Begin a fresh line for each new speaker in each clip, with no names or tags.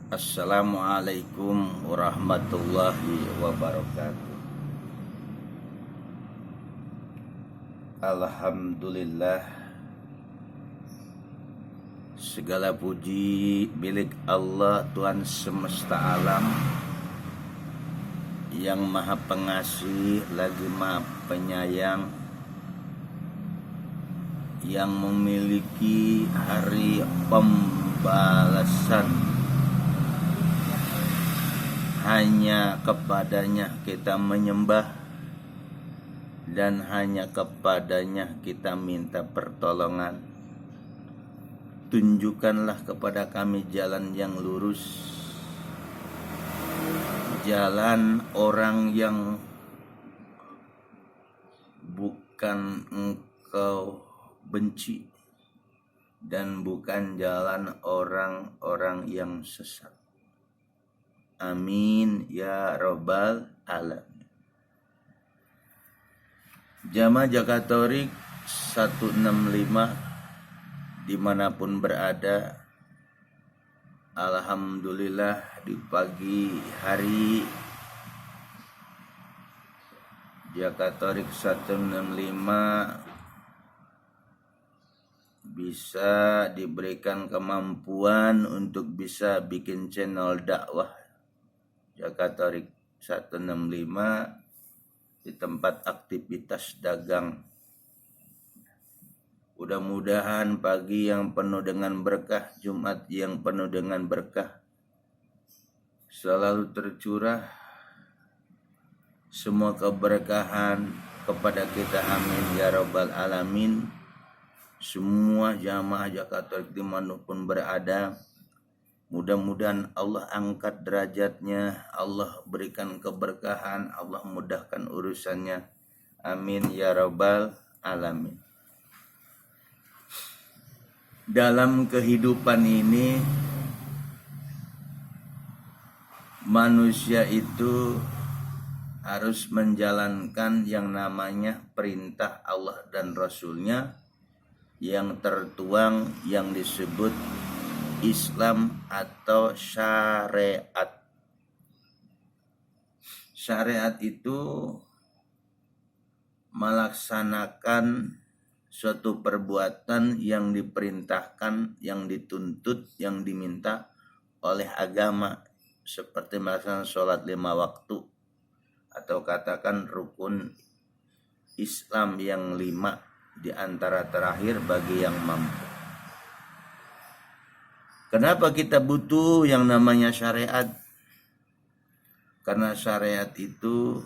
Assalamualaikum warahmatullahi wabarakatuh. Alhamdulillah, segala puji milik Allah Tuhan semesta alam, yang maha pengasih lagi maha penyayang, yang memiliki hari pembalasan. Hanya kepadanya kita menyembah dan hanya kepadanya kita minta pertolongan. Tunjukkanlah kepada kami jalan yang lurus, jalan orang yang bukan Engkau benci, dan bukan jalan orang-orang yang sesat. Amin ya Rabbal Alamin. Jamaah Jakatorik 165 dimanapun berada, alhamdulillah di pagi hari Jakatorik 165 bisa diberikan kemampuan untuk bisa bikin channel dakwah Jakatorik 165 di tempat aktivitas dagang. Mudah-mudahan pagi yang penuh dengan berkah, Jumat yang penuh dengan berkah, selalu tercurah semua keberkahan kepada kita. Amin ya Rabbal Alamin. Semua jamaah Jakatorik dimanapun berada, mudah-mudahan Allah angkat derajatnya, Allah berikan keberkahan, Allah mudahkan urusannya. Amin ya Rabbal Alamin. Dalam kehidupan ini, manusia itu harus menjalankan yang namanya perintah Allah dan Rasulnya yang tertuang yang disebut Islam atau syariat. Syariat itu melaksanakan suatu perbuatan yang diperintahkan, yang dituntut, yang diminta oleh agama, seperti melaksanakan sholat 5 waktu, atau katakan rukun Islam yang 5 di antara terakhir bagi yang mampu. Kenapa kita butuh yang namanya syariat? Karena syariat itu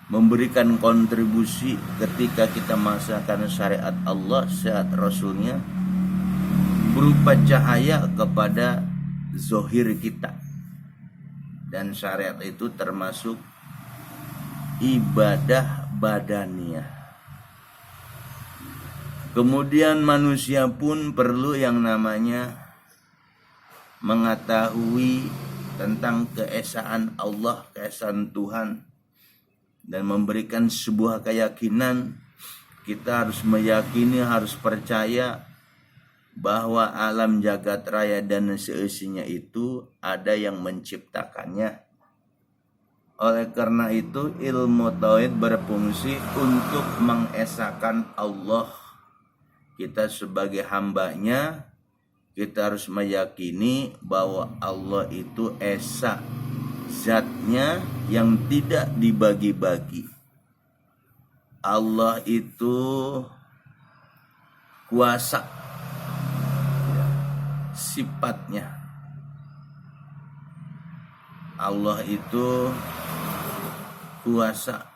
memberikan kontribusi ketika kita melaksanakan syariat Allah, syariat Rasulnya, berupa cahaya kepada zohir kita. Dan syariat itu termasuk ibadah badaniyah. Kemudian manusia pun perlu yang namanya mengetahui tentang keesaan Allah, keesaan Tuhan, dan memberikan sebuah keyakinan. Kita harus meyakini, harus percaya bahwa alam jagat raya dan seisinya itu ada yang menciptakannya. Oleh karena itu, ilmu tauhid berfungsi untuk mengesahkan Allah. Kita sebagai hambanya, kita harus meyakini bahwa Allah itu esa, zatnya yang tidak dibagi-bagi. Allah itu kuasa, sifatnya. Allah itu kuasa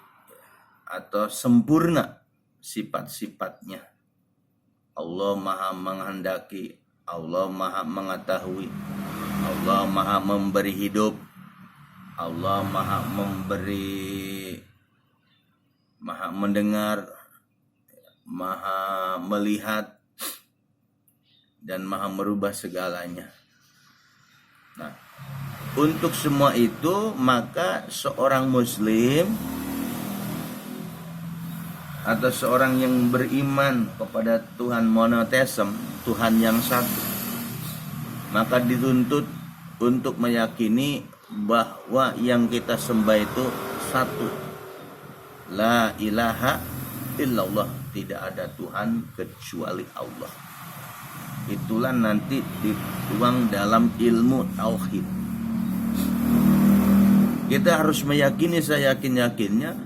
atau sempurna sifat-sifatnya. Allah maha menghendaki, Allah maha mengetahui, Allah maha memberi hidup, Allah maha memberi, maha mendengar, maha melihat, dan maha merubah segalanya. Nah, untuk semua itu maka seorang muslim atau seorang yang beriman kepada Tuhan monoteisme, Tuhan yang satu, maka dituntut untuk meyakini bahwa yang kita sembah itu satu. La ilaha illallah, tidak ada Tuhan kecuali Allah. Itulah nanti dituang dalam ilmu tauhid. Kita harus meyakini seyakin-yakinnya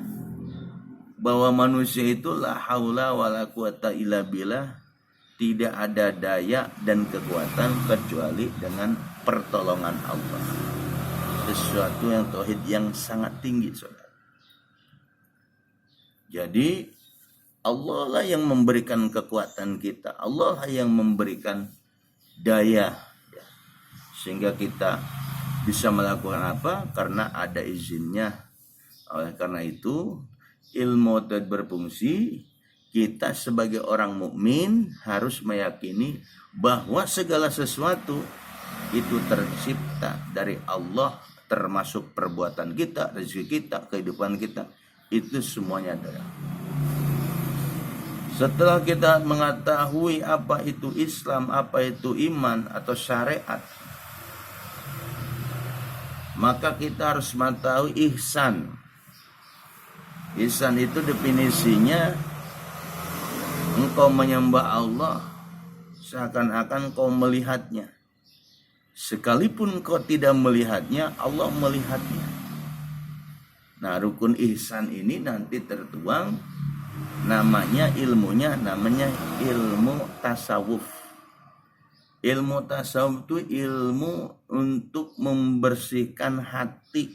bahwa manusia itu la haula wala quwata illa billah, tidak ada daya dan kekuatan kecuali dengan pertolongan Allah. Sesuatu yang tauhid yang sangat tinggi, saudara. Jadi Allah lah yang memberikan kekuatan kita, Allah lah yang memberikan daya, sehingga kita bisa melakukan apa? Karena ada izinnya. Oleh karena itu, ilmu tauhid berfungsi. Kita sebagai orang mukmin harus meyakini bahwa segala sesuatu itu tercipta dari Allah, termasuk perbuatan kita, rezeki kita, kehidupan kita, itu semuanya dari Allah. Setelah kita mengetahui apa itu Islam, apa itu iman atau syariat, maka kita harus mengetahui ihsan. Ihsan itu definisinya engkau menyembah Allah seakan-akan kau melihatnya. Sekalipun kau tidak melihatnya, Allah melihatnya. Nah, rukun ihsan ini nanti tertuang namanya ilmunya, namanya ilmu tasawuf. Ilmu tasawuf itu ilmu untuk membersihkan hati,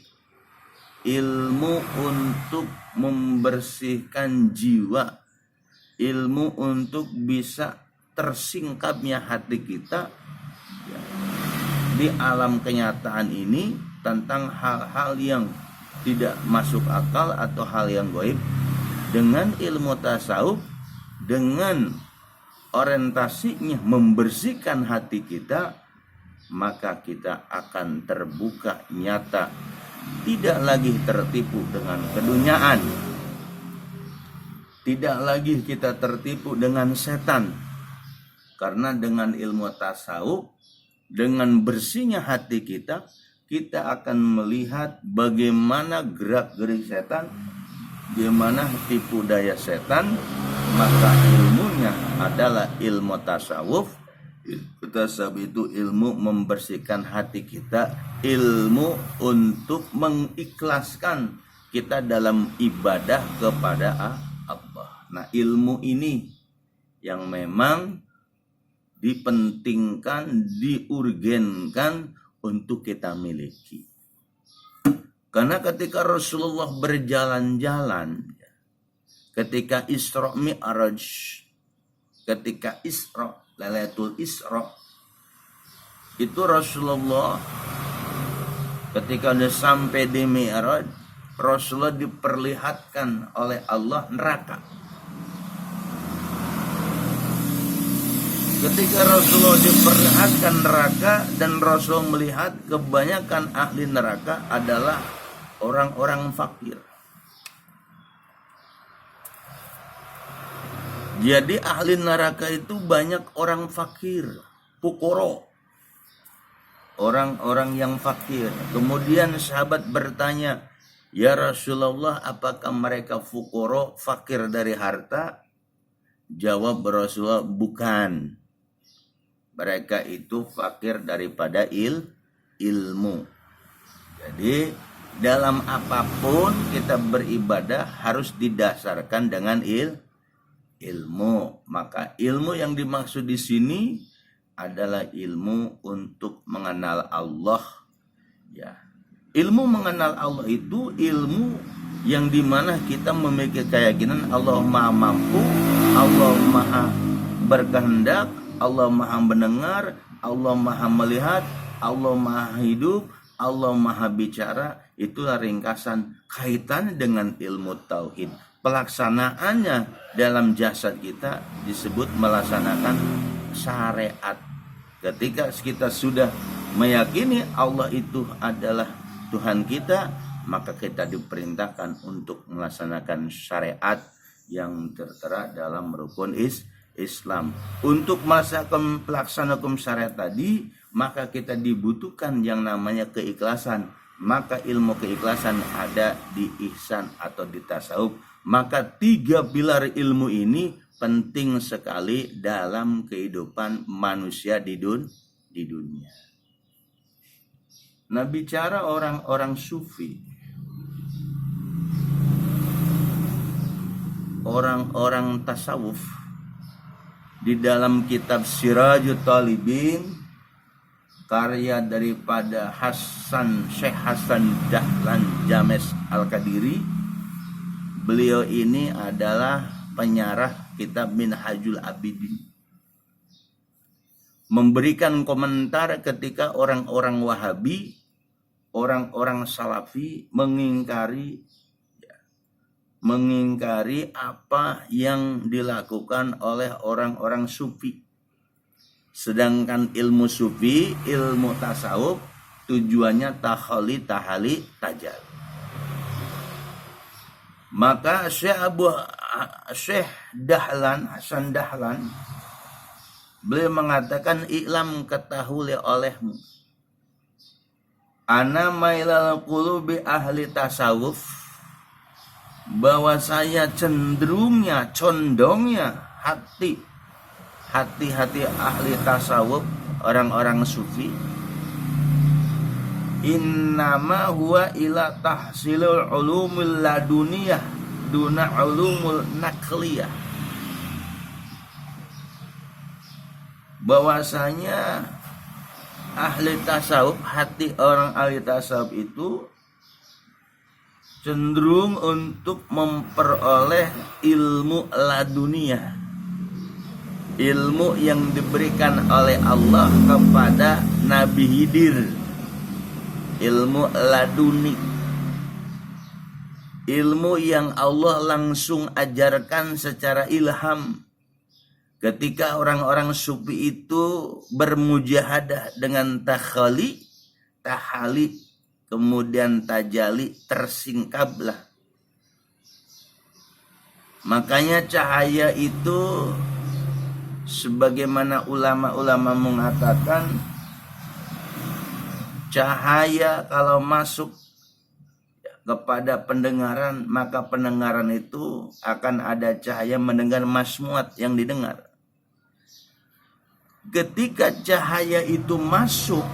ilmu untuk membersihkan jiwa, ilmu untuk bisa tersingkapnya hati kita di alam kenyataan ini tentang hal-hal yang tidak masuk akal atau hal yang gaib. Dengan ilmu tasawuf, dengan orientasinya membersihkan hati kita, maka kita akan terbuka nyata, tidak lagi tertipu dengan keduniaan, tidak lagi kita tertipu dengan setan. Karena dengan ilmu tasawuf, dengan bersihnya hati kita, kita akan melihat bagaimana gerak-gerik setan, bagaimana tipu daya setan. Maka ilmunya adalah ilmu tasawuf. Tasawuf itu ilmu membersihkan hati kita, ilmu untuk mengikhlaskan kita dalam ibadah kepada Allah. Nah, ilmu ini yang memang dipentingkan, diurgenkan untuk kita miliki. Karena ketika Rasulullah berjalan-jalan, ketika Isra Mi'raj, ketika Isra, Lailatul Isra, itu Rasulullah ketika sudah sampai di Mi'raj, Rasulullah diperlihatkan oleh Allah neraka. Ketika Rasulullah diperlihatkan neraka dan Rasul melihat kebanyakan ahli neraka adalah orang-orang fakir. Jadi ahli neraka itu banyak orang fakir, fukoro, orang-orang yang fakir. Kemudian sahabat bertanya, ya Rasulullah, apakah mereka fukoro, fakir dari harta? Jawab Rasulullah, bukan. Mereka itu fakir daripada ilmu. Jadi dalam apapun kita beribadah harus didasarkan dengan ilmu. Maka ilmu yang dimaksud di sini adalah ilmu untuk mengenal Allah. Ya, ilmu mengenal Allah itu ilmu yang dimana kita memiliki keyakinan Allah Maha Mampu, Allah Maha berkehendak, Allah Maha mendengar, Allah Maha melihat, Allah Maha hidup, Allah Maha bicara. Itulah ringkasan kaitan dengan ilmu tauhid. Pelaksanaannya dalam jasad kita disebut melaksanakan syariat. Ketika kita sudah meyakini Allah itu adalah Tuhan kita, maka kita diperintahkan untuk melaksanakan syariat yang tertera dalam rukun Islam. Untuk melaksanakan pelaksanaan hukum syariat tadi, maka kita dibutuhkan yang namanya keikhlasan. Maka ilmu keikhlasan ada di ihsan atau di tasawuf. Maka 3 pilar ilmu ini penting sekali dalam kehidupan manusia di dunia. Nah, bicara orang-orang sufi, orang-orang tasawuf, di dalam kitab Sirajut Talibin, karya daripada Syekh Hasan Dahlan James Al-Qadiri, beliau ini adalah penyarah kitab Minhajul Abidin, memberikan komentar ketika orang-orang Wahabi, orang-orang Salafi mengingkari apa yang dilakukan oleh orang-orang Sufi. Sedangkan ilmu Sufi, ilmu tasawuf, tujuannya tahali, tajal. Maka Syekh Hasan Dahlan, beliau mengatakan, "I'lam, ketahui olehmu, ana mailal qulubi ahli tasawuf, bahwa saya condongnya hati-hati ahli tasawuf, orang-orang sufi, innama huwa ila tahsilul ulumul laduniyah duna ulumul nakliyah." Bahwasanya ahli tasawuf, hati orang ahli tasawuf itu cenderung untuk memperoleh ilmu laduniyah, ilmu yang diberikan oleh Allah kepada Nabi Khidir, ilmu laduni, ilmu yang Allah langsung ajarkan secara ilham. Ketika orang-orang sufi itu bermujahadah dengan tahali, kemudian tajali, tersingkaplah. Makanya cahaya itu, sebagaimana ulama-ulama mengatakan, cahaya kalau masuk kepada pendengaran, maka pendengaran itu akan ada cahaya mendengar masmuat yang didengar. Ketika cahaya itu masuk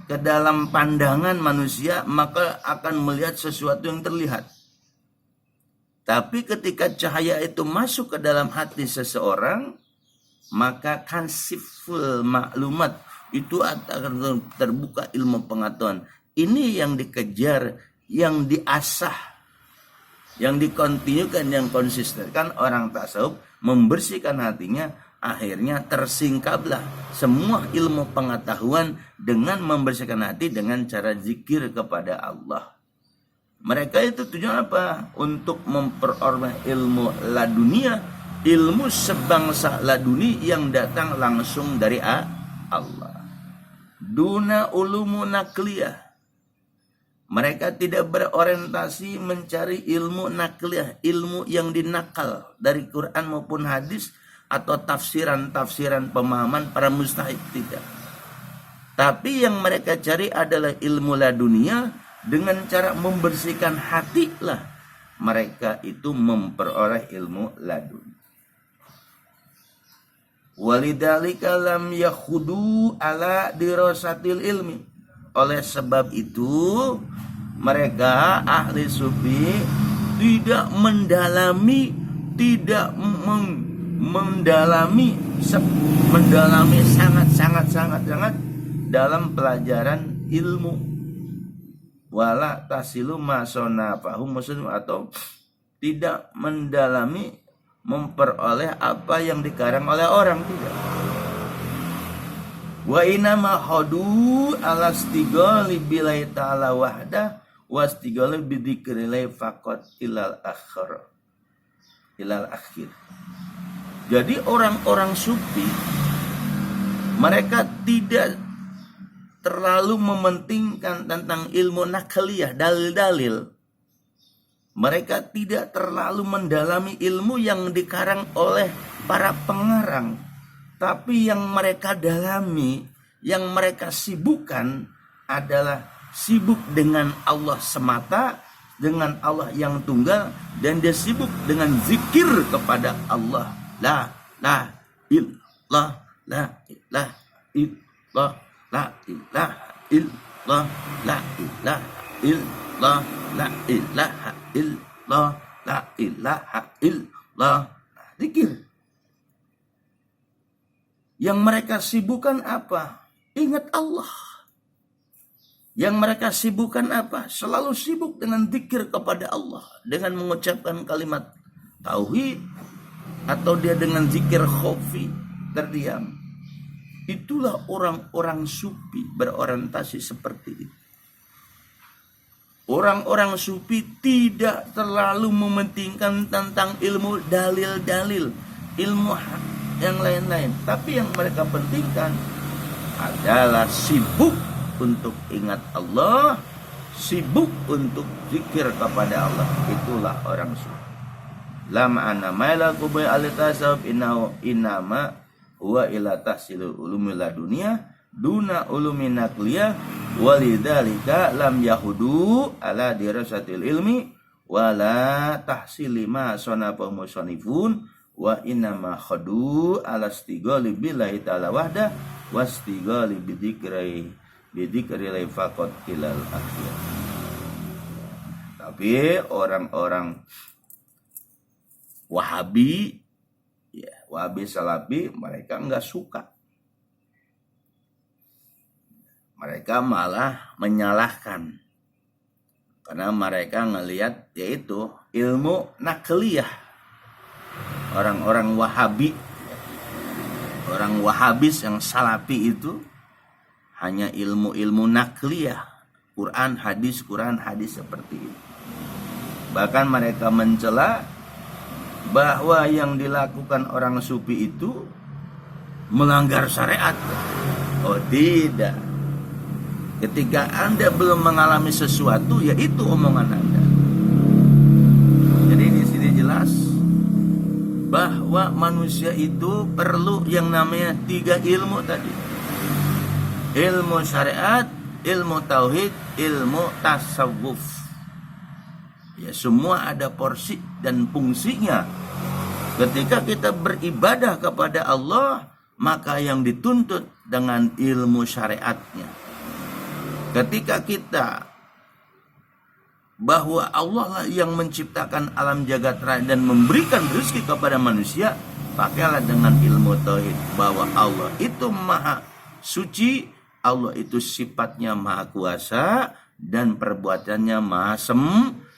ke dalam pandangan manusia, maka akan melihat sesuatu yang terlihat. Tapi ketika cahaya itu masuk ke dalam hati seseorang, maka kansiful maklumat, itu akan terbuka ilmu pengetahuan. Ini yang dikejar, yang diasah, yang dikontinukan, yang konsisten. Kan orang tasawuf membersihkan hatinya, akhirnya tersingkaplah semua ilmu pengetahuan dengan membersihkan hati dengan cara zikir kepada Allah. Mereka itu tujuan apa? Untuk memperoleh ilmu ladunia, ilmu sebangsa laduni yang datang langsung dari Allah. Duna ulumu nakliyah. Mereka tidak berorientasi mencari ilmu nakliyah, ilmu yang dinakal dari Quran maupun hadis, atau tafsiran-tafsiran pemahaman para mustahid, tidak. Tapi yang mereka cari adalah ilmu ladunia. Dengan cara membersihkan hati lah mereka itu memperoleh ilmu laduni. Walidzalika lam yakhudu ala dirasatil ilmi. Oleh sebab itu mereka ahli sufi tidak mendalami sangat dalam pelajaran ilmu. Wala tasilu masona fahum muslim, atau tidak mendalami, memperoleh apa yang dikarang oleh orang, tidak. Wa inama hadu ala stighali billahi ta'ala wahdah wastighali bidzikrillah faqat ilal akhir. Jadi orang-orang sufi, mereka tidak terlalu mementingkan tentang ilmu nakliyah, dalil-dalil. Mereka tidak terlalu mendalami ilmu yang dikarang oleh para pengarang. Tapi yang mereka dalami, yang mereka sibukkan adalah sibuk dengan Allah semata, dengan Allah yang tunggal, dan dia sibuk dengan zikir kepada Allah. La ilah, la ilah, illah, la ilah, illah, la ilah, illah, la ilaha illallah, la ilaha illallah. Zikir. Yang mereka sibukkan apa? Ingat Allah. Yang mereka sibukkan apa? Selalu sibuk dengan zikir kepada Allah, dengan mengucapkan kalimat tauhid, atau dia dengan zikir khafi, terdiam. Itulah orang-orang sufi berorientasi seperti itu. Orang-orang sufi tidak terlalu mementingkan tentang ilmu dalil-dalil, ilmu yang lain-lain. Tapi yang mereka pentingkan adalah sibuk untuk ingat Allah, sibuk untuk zikir kepada Allah. Itulah orang sufi. Lama ana maila kubai alitasawuf inama huwa ila tahsilul ulumi ladunia duna ulumi nakliyah walidzalika lam yahudu ala dirasatil ilmi wala tahsili ma sanafa musannifun wa innama khadu ala istighali billahi ta'ala wahda wastighali bidzikri faqat ilal akhir. Tapi orang-orang Wahabi, ya, Wahabi Salafi, mereka enggak suka. Mereka malah menyalahkan, karena mereka ngelihat yaitu ilmu nakliyah. Orang-orang Wahabi, orang Wahabis yang Salafi itu hanya ilmu-ilmu nakliyah, Quran hadis seperti itu. Bahkan mereka mencela bahwa yang dilakukan orang sufi itu melanggar syariat. Oh tidak. Ketika Anda belum mengalami sesuatu, ya itu omongan Anda. Jadi di sini jelas bahwa manusia itu perlu yang namanya 3 ilmu tadi. Ilmu syariat, ilmu tauhid, ilmu tasawuf. Ya, semua ada porsi dan fungsinya. Ketika kita beribadah kepada Allah, maka yang dituntut dengan ilmu syariatnya. Ketika kita bahwa Allah lah yang menciptakan alam jagat raya dan memberikan rezeki kepada manusia, pakailah dengan ilmu tauhid bahwa Allah itu maha suci, Allah itu sifatnya maha kuasa, dan perbuatannya maha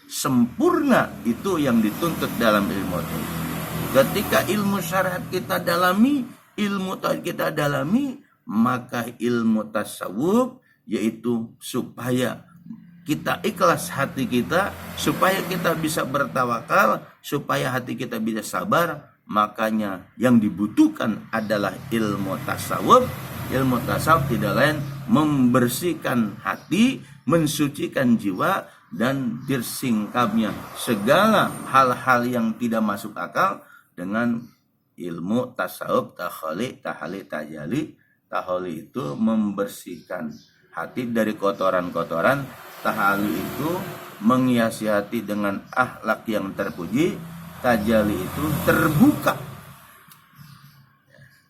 sempurna. Itu yang dituntut dalam ilmu tauhid. Ketika ilmu syariat kita dalami, ilmu tauhid kita dalami, maka ilmu tasawuf, yaitu supaya kita ikhlas hati kita, supaya kita bisa bertawakal, supaya hati kita bisa sabar. Makanya yang dibutuhkan adalah ilmu tasawuf. Ilmu tasawuf tidak lain membersihkan hati, mensucikan jiwa, dan tersingkapnya segala hal-hal yang tidak masuk akal dengan ilmu tasawuf, tahalli, tajalli. Tahalli itu membersihkan hati dari kotoran-kotoran. Tahalli itu menghiasi hati dengan akhlak yang terpuji. Tajalli itu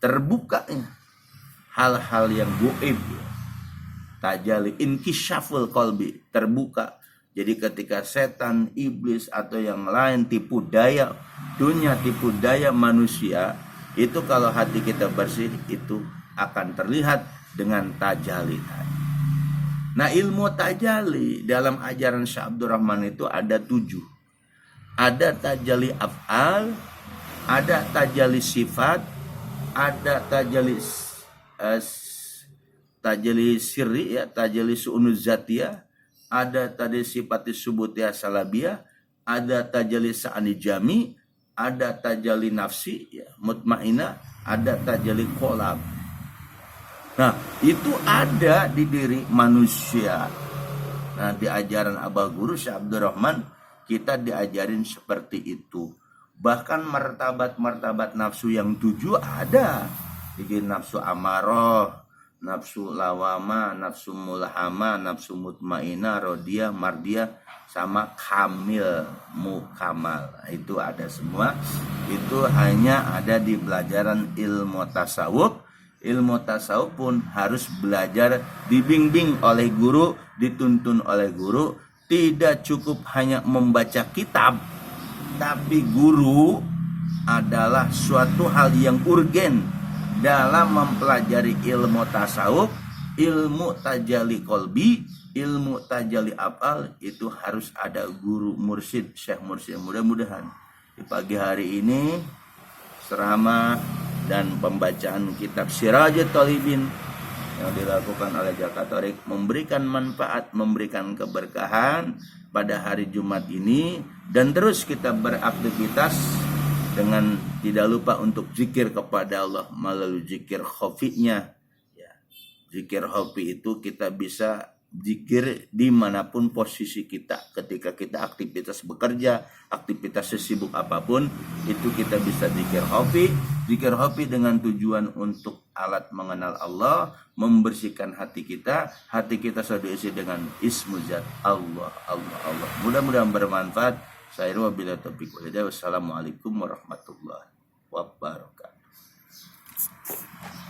terbukanya hal-hal yang gaib. Tajalli inkisyaful qalbi, terbuka. Jadi ketika setan, iblis atau yang lain tipu daya dunia, tipu daya manusia, itu kalau hati kita bersih, itu akan terlihat dengan tajalli. Nah, ilmu tajalli dalam ajaran Syekh Abdurrahman itu ada 7. Ada tajalli af'al, ada tajalli sifat, ada tajalli sirri, ya, tajalli su'unuz zatiyah, ada tadi sifat subutiyah salabiyah, ada tajalli sa'ani jami, ada tajalli nafsi, ya, mutmainah, ada tajalli qalab. Nah, itu ada di diri manusia. Nah, di ajaran Abah Guru Syekh Abdurrahman kita diajarin seperti itu. Bahkan martabat-martabat nafsu yang 7 ada bikin nafsu amarah, nafsu lawama, nafsu mulhama, nafsu mutmainah, rodiyah, mardiyah, sama kamil, mukamal. Itu ada semua. Itu hanya ada di pelajaran ilmu tasawuf. Ilmu tasawuf pun harus belajar, dibimbing oleh guru, dituntun oleh guru. Tidak cukup hanya membaca kitab, tapi guru adalah suatu hal yang urgen dalam mempelajari ilmu tasawuf, ilmu tajalli kolbi, ilmu tajalli afal. Itu harus ada guru mursyid, syekh mursyid. Mudah-mudahan di pagi hari ini ceramah dan pembacaan kitab Sirajut Thalibin yang dilakukan oleh Jakatorik memberikan manfaat, memberikan keberkahan pada hari Jumat ini. Dan terus kita beraktivitas dengan tidak lupa untuk zikir kepada Allah melalui zikir khafinya. Ya, zikir khafi itu kita bisa zikir dimanapun posisi kita. Ketika kita aktivitas bekerja, aktivitas sesibuk apapun, itu kita bisa zikir khafi. Zikir khafi dengan tujuan untuk alat mengenal Allah, membersihkan hati kita sudah diisi dengan ismu zat Allah, Allah, Allah. Mudah-mudahan bermanfaat. Saya wabillahi taufiq wal hidayah. Wassalamualaikum warahmatullahi wabarakatuh.